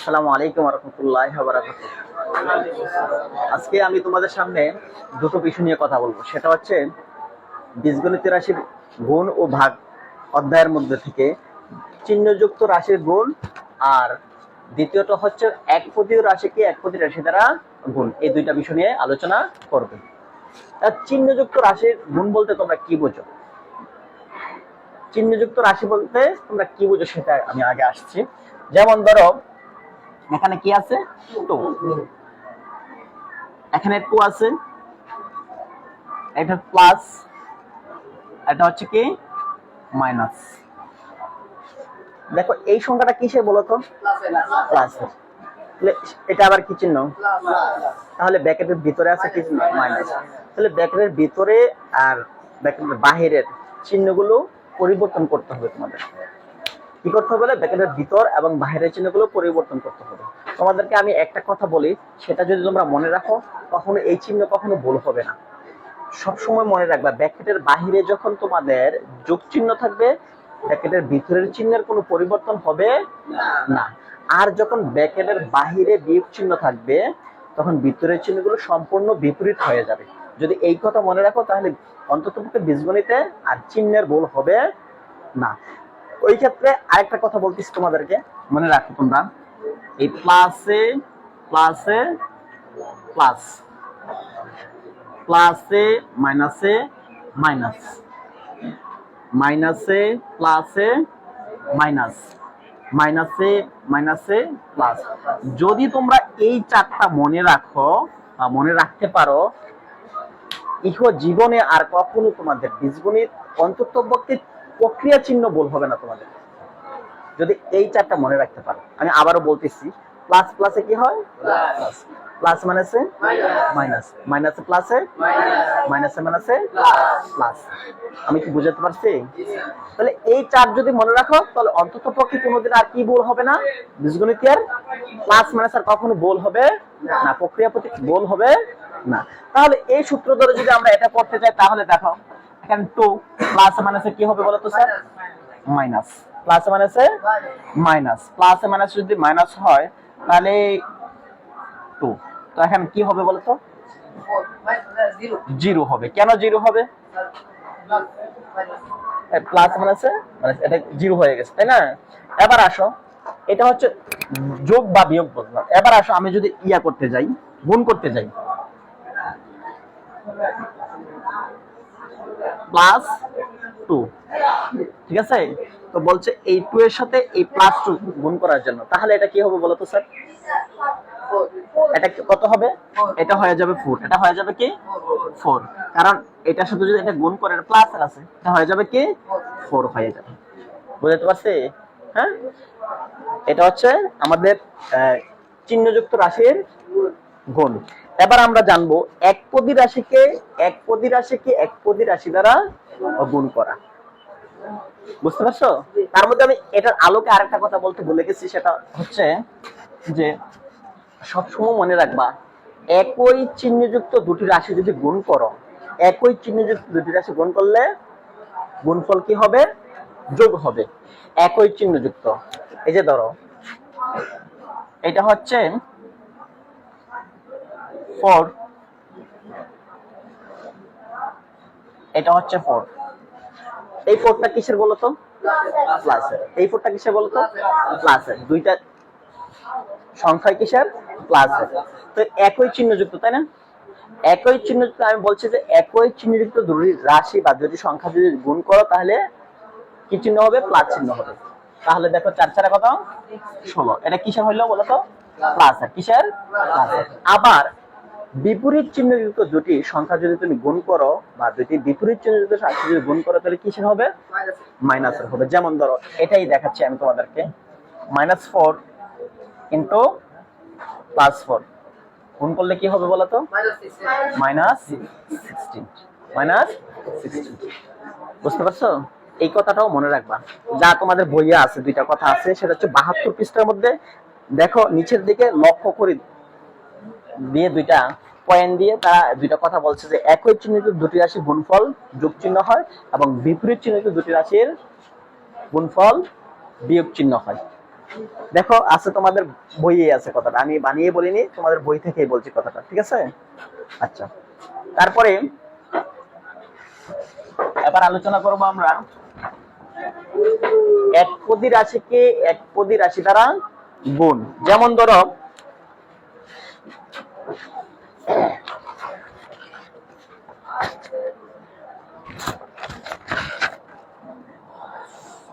আসসালামু আলাইকুম ওয়া রাহমাতুল্লাহি ওয়া বারাকাতুহু। আজকে আমি তোমাদের সামনে দুটো বিষয় নিয়ে কথা বলবো। সেটা হচ্ছে বীজগণিত রাশির গুণ ও ভাগ অধ্যায়ের মধ্যে থেকে চিহ্নযুক্ত রাশির গুণ, আর দ্বিতীয়ত হচ্ছে একপদীয় রাশিকে একপদী রাশি দ্বারা গুণ। এই দুইটা বিষয় নিয়ে আলোচনা করবে। চিহ্নযুক্ত রাশির গুণ বলতে তোমরা কি বোঝো? চিহ্নযুক্ত রাশি বলতে তোমরা কি বোঝো সেটা আমি আগে আসছি। যেমন ধরো এখানে কি আছে, 2, এখানে 2 আছে, এটা প্লাস, এটা হচ্ছে কি মাইনাস। দেখো এই সংখ্যাটা কিসের বলো তো? প্লাস। এটা আবার কি চিহ্ন? তাহলে ব্র্যাকেটের ভিতরে আছে কি চিহ্ন? মাইনাস। তাহলে ব্র্যাকেটের ভিতরে আর ব্র্যাকেটের বাহিরের চিহ্নগুলো পরিবর্তন করতে হবে তোমাদের। কি করতে হবে? ব্র্যাকেটের ভিতর এবং বাহিরের চিহ্নগুলো পরিবর্তন করতে হবে। তোমাদেরকে আমি একটা কথা বলি, সেটা যদি তোমরা মনে রাখো, কখনো এই চিহ্ন কখনো ভুল হবে না। সবসময় মনে রাখবা, ব্র্যাকেটের বাহিরে যখন তোমাদের যোগ চিহ্ন থাকবে, ব্র্যাকেটের ভিতরের চিহ্নের কোনো পরিবর্তন হবে না। আর যখন ব্র্যাকেটের বাহিরে বিয়োগ চিহ্ন থাকবে, তখন ভিতরের চিহ্নগুলো সম্পূর্ণ বিপরীত হয়ে যাবে। যদি এই কথা মনে রাখো, তাহলে অন্ততপক্ষে বীজগণিতে আর চিহ্নের ভুল হবে না। ওই ক্ষেত্রে আরেকটা কথা বলতেছি তোমাদেরকে, মনে রাখো তোমরা, এই প্লাসে প্লাসে প্লাস, প্লাসে মাইনাসে মাইনাস, মাইনাসে প্লাসে মাইনাস, মাইনাসে মাইনাসে প্লাস। যদি তোমরা এই চারটা মনে রাখো বা মনে রাখতে পারো, ইহ জীবনে আর কখনো তোমাদের বীজগণিত অন্ততপক্ষে প্রক্রিয়া চিহ্ন ভুল হবে না তোমাদের, যদি এই চারটা মনে রাখতে পারো। আমি আবারও বলতেছি, প্লাস প্লাসে কি হয়? প্লাস। প্লাস মাইনাসে মাইনাস, মাইনাসে প্লাসে মাইনাসে মাইনাসে প্লাস। আমি কি বুঝাতে পারছি? তাহলে এই চার যদি মনে রাখো, তাহলে অন্ততপক্ষে কোনোদিন আর কি ভুল হবে না, বীজগণিতের প্লাস মাইনাস আর কখনো ভুল হবে না, প্রক্রিয়া প্রতীক ভুল হবে না। তাহলে এই সূত্র ধরে যদি আমরা এটা করতে চাই, তাহলে দেখো এখানে 2 প্লাস মাইনাসে কি হবে বলো তো স্যার? মাইনাস। প্লাস মাইনাসে মাইনাস, প্লাস মাইনাস যদি মাইনাস হয় তাহলে 2, তো এখন কি হবে বলো তো? 0 হবে। কেন 0 হবে? প্লাস মাইনাসে মানে এটা 0 হয়ে গেছে, তাই না? এবার আসো, এটা হচ্ছে যোগ বা বিয়োগ বললাম। এবার আসো আমি যদি ইয়া করতে যাই, গুণ করতে যাই, প্লাস 2, ঠিক আছে? তো বলছে এই 2 এর সাথে এই প্লাস 2 গুণ করার জন্য, তাহলে এটা কি হবে বলো তো স্যার? এটা কত হবে? এটা হয়ে যাবে 4। এটা হয়ে যাবে কি 4, কারণ এটার সাথে যদি এটা গুণ করে প্লাস আছে, এটা হয়ে যাবে কি 4 হয়ে যাবে। বুঝতে পারছি? হ্যাঁ, এটা হচ্ছে আমাদের চিহ্নযুক্ত রাশির গুণ। এবার আমরা জানবো একপদী রাশিকে একপদী রাশি দ্বারা গুণ করা। বুঝতে পারছো? তার মধ্যে আমি এটার আলোকে আরেকটা কথা বলতে ভুলে গেছি, সেটা হচ্ছে যে সবসময় মনে রাখবা, একই চিহ্নযুক্ত দুটি রাশি যদি গুণ করো, একই চিহ্নযুক্ত দুটি রাশি গুণ করলে গুণফল কি হবে? যোগ হবে। একই চিহ্নযুক্ত, এই যে ধরো এটা হচ্ছে 4, এটা হচ্ছে 4, এই 4টা কিসের বলতো? প্লাসের। এই 4টা কিসের বলতো? প্লাসের। দুইটা সংখ্যা কিসের? প্লাসের। তো একই চিহ্নযুক্ত, তাই না? একই চিহ্নযুক্ত, আমি বলছি যে একই চিহ্নযুক্ত দুটি রাশি বা দুটি সংখ্যা যদি গুণ করো, তাহলে কি চিহ্ন হবে? প্লাস চিহ্ন হবে। তাহলে দেখো 4 4 কত? 16। এটা কিসের হইলো বলতো? প্লাসের। কিসের? প্লাসের। আবার বিপরীত চিহ্নযুক্ত দুটি সংখ্যা যদি তুমি গুণ করো, বা দুটি বিপরীত চিহ্নযুক্ত রাশি যদি গুণ করো, তাহলে কিসের হবে? মাইনাসের হবে। যেমন ধরো এটাই দেখাচ্ছি আমি তোমাদেরকে, -4 ইনটু +4 গুণ করলে কি হবে বলতো? -16। বুঝতে পারছো? এই কথাটাও মনে রাখবা, যা তোমাদের বইয়ে আছে। দুইটা কথা আছে, সেটা হচ্ছে 72 পৃষ্ঠার মধ্যে। দেখো নিচের দিকে লক্ষ্য করে দিয়ে দুইটা পয়েন্ট দিয়ে তারা দুইটা কথা বলছে যে একই চিহ্নিত দুটি রাশির গুণফল যোগ চিহ্ন হয়, এবং বিপরীত চিহ্নিত দুটি রাশির গুণফল বিয়োগ চিহ্ন হয়। দেখো আছে তোমাদের বইয়ে আছে কথাটা, আমি বানিয়ে বলিনি, তোমাদের বই থেকেই বলছি কথাটা, ঠিক আছে? আচ্ছা, তারপরে এবার আলোচনা করব আমরা একপদী রাশিকে একপদী রাশি দ্বারা গুণ। যেমন ধরো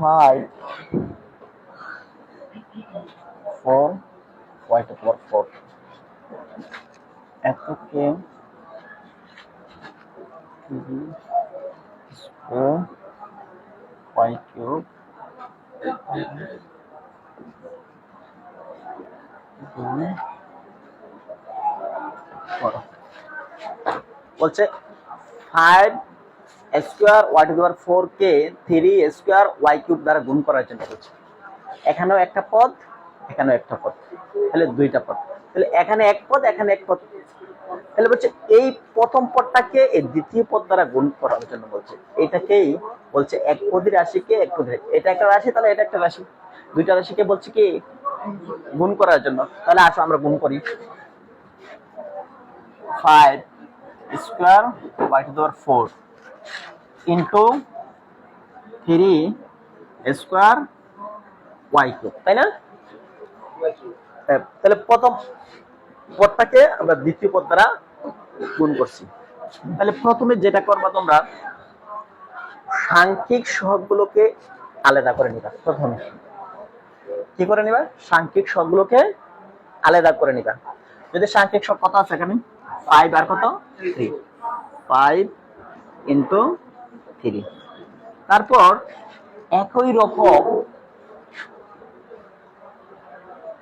five 4 y to power 4 এতকে y cube বলছে 5 square y to power 4 K 3 square y cube দ্বারা গুণ করার জন্য বলছে। এখানেও একটা পদ, এখানেও একটা পদ, তাহলে দুইটা পদ, তাহলে এখানে এক পদ, এখানে এক পদ, তাহলে বলছে এই প্রথম পদটাকে এই দ্বিতীয় পদ দ্বারা গুণ করার জন্য বলছে। এটাকেই বলছে একপদী রাশিকে একপদী, এটা একটা রাশি তাহলে এটা একটা রাশি, দুইটা রাশিকে বলছে কি গুণ করার জন্য। তাহলে আসো আমরা গুণ করি। 5 square y to the power 4 into 3 square y cube, তাই না? তাহলে প্রথম পদটাকে আমরা দ্বিতীয় পদ দ্বারা গুণ করছি। তাহলে প্রথমে যেটা করবা তোমরা সাংখ্যিক সহগগুলোকে আলাদা করে নিবা। প্রথমে কি করে নিবা? সাংখ্যিক সহগগুলোকে আলাদা করে নিবা। যদি সাংখ্যিক সহগ কত আছে এখানে 5 আর কত 3, 5 ইনটু 3, তারপর একই রকম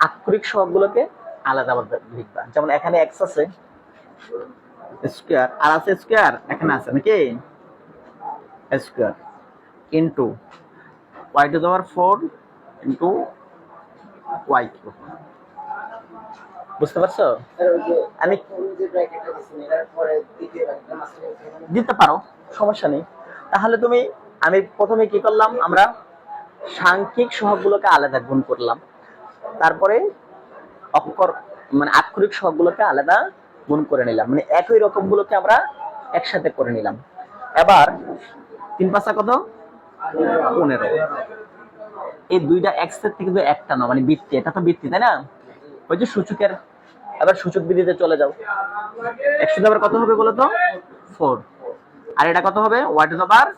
আক্ষরিক সহগগুলোকে আলাদা লিখবা। যেমন এখানে x আছে স্কয়ার, আর আছে স্কয়ার, এখানে আছে নাকি square into y to the power 4 into y cube. বুঝতে পারছো? আমি দিতে পারো, সমস্যা নেই। তাহলে তুমি আমি প্রথমে কি করলাম, আমরা সাংখ্যিক সহগগুলোকে আলাদা গুণ করলাম, তারপরে অক্ষর মানে আক্ষরিক সহগগুলোকে আলাদা গুণ করে নিলাম, মানে একই রকম গুলোকে আমরা একসাথে করে নিলাম। এবার 3 5 কত 15, এই দুইটা এক্স এর থেকে একটা না, মানে বৃত্তি, এটা তো বৃত্তি তাই না? ওই যে সূচকের, এবার সূচক বিধিতে চলে যাও। x এর কত হবে বলো তো 4, আর এটা কত হবে y to the power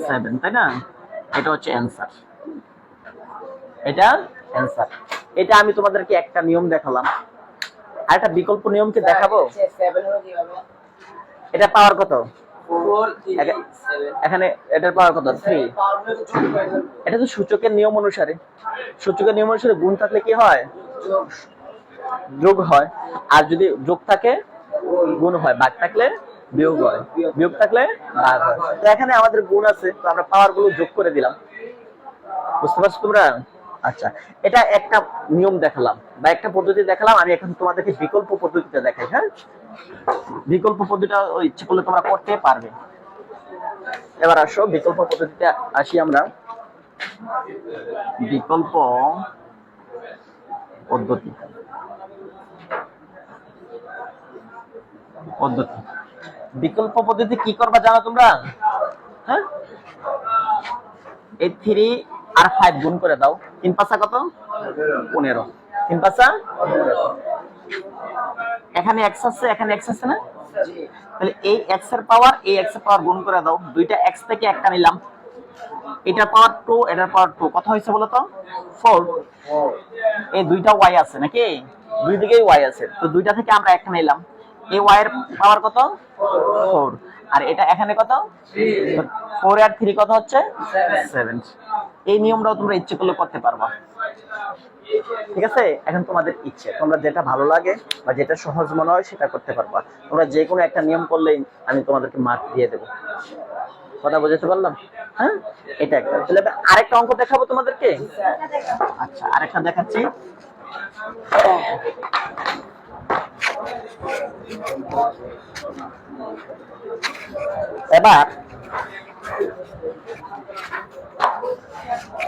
7, তাই না? এটা হচ্ছে অ্যানসার, এটা অ্যানসার। এটা আমি তোমাদেরকে একটা নিয়ম দেখালাম, আর একটা বিকল্প নিয়মকে দেখাবো। এটা পাওয়ার কত 4, এখানে এটার পাওয়ার কত 3। এটা তো সূচকের নিয়ম অনুসারে, সূচকের নিয়ম অনুসারে গুণ থাকলে কি হয় যোগ হয়, আর যদি যোগ থাকে গুণ হয়, ভাগ থাকলে বিয়োগ হয়, বিয়োগ থাকলে ভাগ হয়। তো এখানে আমাদের গুণ আছে, তো আমরা পাওয়ার গুলো যোগ করে দিলাম। বুঝতে পারছো তোমরা? আচ্ছা, এটা একটা নিয়ম দেখালাম বা একটা পদ্ধতি দেখালাম। আমি এখন তোমাদেরকে বিকল্প পদ্ধতিটা দেখাই। হ্যাঁ, বিকল্প পদ্ধতিটা ইচ্ছে করলে তোমরা করতে পারবে। এবার আসো বিকল্প পদ্ধতিতে আসি আমরা। বিকল্প পদ্ধতি বিকল্প পদ্ধতি কি করবা জানো তোমরা? হ্যাঁ, এই 3 আর 5 গুণ করে দাও, 3 5 কত 15, 3 5 এখানে x আছে, এখানে x আছে না? তাহলে এই x এর পাওয়ার এই x এর পাওয়ার গুণ করে দাও, দুইটা x থেকে একটা নিলাম, এটার পাওয়ার 2 এটার পাওয়ার 2, কত হয়েছে বলো তো 4। এই দুইটা y আছে নাকি, দুই দিকেই y আছে, তো দুইটা থেকে আমরা একটা নিলাম, এই y এর পাওয়ার কত 4, আর এটা এখানে কত 4 আর 3 কত হচ্ছে 7। এই নিয়মটাও তোমরা ইচ্ছে করলে করতে পারবা, ঠিক আছে? এখন তোমাদের ইচ্ছে, তোমরা যেটা ভালো লাগে বা যেটা সহজ মনে হয় সেটা করতে পারবা। তোমরা যে কোনো একটা নিয়ম করলেই আমি তোমাদেরকে মার্ক দিয়ে দেবো। কথা বুঝতে পারলাম? হ্যাঁ, এটা একটা। তাহলে আরেকটা অঙ্ক দেখাবো তোমাদেরকে। আচ্ছা, আরেকটা দেখাচ্ছি। এবার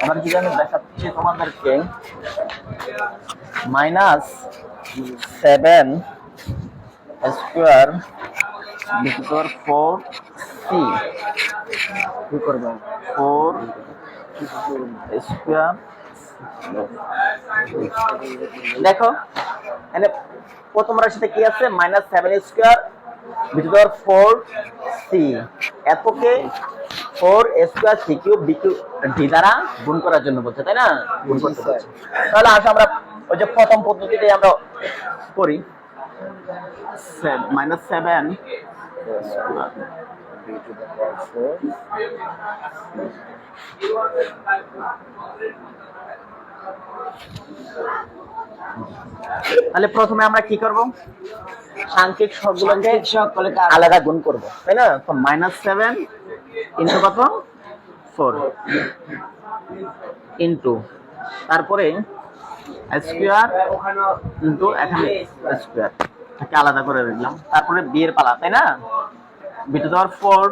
এবার যদি আমি দেখাচ্ছি তোমাদেরকে মাইনাস 7 স্কোয়ার বিয়োগ 4c কি করবো 4 স্কোয়ার। দেখো এখানে প্রথম রাশিতে কি আছে মাইনাস 7 স্কোয়ার বিয়োগ 4c, এতকে 4 square c cube D দ্বারা গুণ করার জন্য বলছে, তাই না? গুণ করতে বলছে। তাহলে আসো আমরা ওই যে প্রথম পদ্ধতিতে আমরা করি, মাইনাস 7 তাহলে প্রথমে আমরা কি করব, সাংখ্যিক সবগুলোকে আলাদা গুণ করব, তাই না? তো মাইনাস 7 ইনটু কত 4 ইনটু তারপরে স্কয়ার ইনটু এখানে স্কয়ার, এটাকে আলাদা করে দিলাম। তারপরে বি এর পালা, তাই না? বি টু পাওয়ার 4,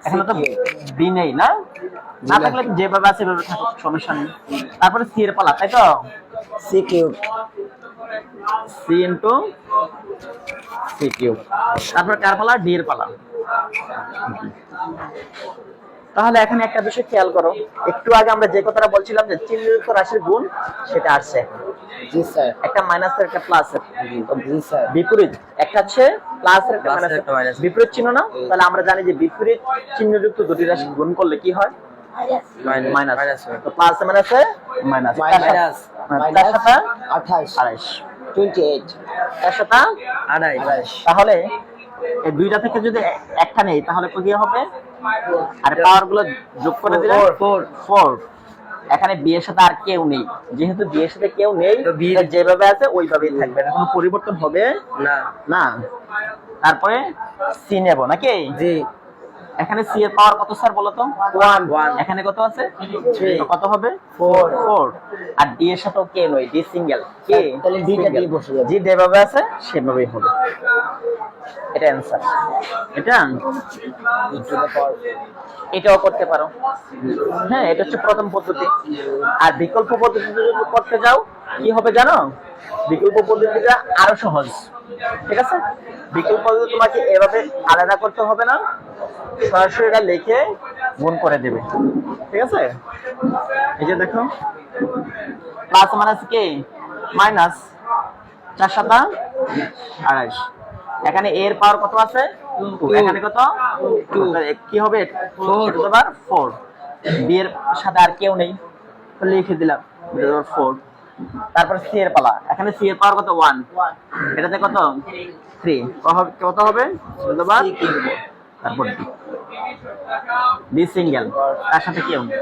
এখানে তো বি নেই না, না থাকলে যেভাবে আছে সেভাবে থাকুক, সমস্যা নেই। তারপরে সি এর পালা, তাই তো? C cube c into c cube. তারপরে কার পালা? ডি এর পালা। তাহলে এখানে একটা বিষয় খেয়াল করো, একটু আগে আমরা যে কথাটা বলছিলাম যে চিহ্নযুক্ত রাশির গুণ, সেটা আসছে এখন। জি স্যার। একটা মাইনাসের একটা প্লাসের, জি স্যার। বিপরীত একটা আছে প্লাসের একটা মাইনাসের, বিপরীত চিহ্ন না? তাহলে আমরা জানি যে বিপরীত চিহ্নযুক্ত দুটি রাশি গুণ করলে কি হয়? মাইনাস। তো প্লাস মাইনাসে মাইনাস, মাইনাস তার সাথে 28 28 তার সাথে 28। তাহলে এই দুইটা থেকে যদি একটা নেই তাহলে কি হবে? আর পাওয়ার গুলো যোগ করে দিলে 4। এখানে বি এর সাথে আর কেউ নেই, যেহেতু বি এর সাথে কেউ নেই এটা যেভাবে আছে ওইভাবেই থাকবে, এটা কোনো পরিবর্তন হবে না না। তারপরে সি নেব নাকি? জি। এখানে সি এর পাওয়ার কত স্যার বলো তো? 1। এখানে কত আছে? 3। কত হবে? 4। আর ডি এর সাথেও কে নয়, ডি সিঙ্গেল। কে? তাহলে ডিটা দিয়ে বসে যাবে। জি যেভাবে আছে সেভাবেই হবে, এটা অ্যানসার। এটা এটাও করতে পারো, হ্যাঁ এটা হচ্ছে প্রথম পদ্ধতি। আর বিকল্প পদ্ধতিতে যদি করতে যাও কি হবে জানো? বিকল্প পদ্ধতিটা আরো সহজ, ঠিক আছে? বিকল্প পদ্ধতি তোমাকে এভাবে আলাদা করতে হবে না, সরাসরি এটা লিখে গুণ করে দেবে, ঠিক আছে? এই যে দেখো প্লাস মাইনাস কে মাইনাস 4 7 28, এখানে a এর পাওয়ার কত আছে? 2। এখানে কত? 2। কি হবে? 4 b এর সাথে আর কেউ নেই তো লিখে দিলাম 4। তারপর c এর পালা, এখানে c এর পাওয়ার কত? 1। এটাতে কত? 3। কত হবে? তারপর d সিঙ্গেল, তার সাথে কেউ নেই।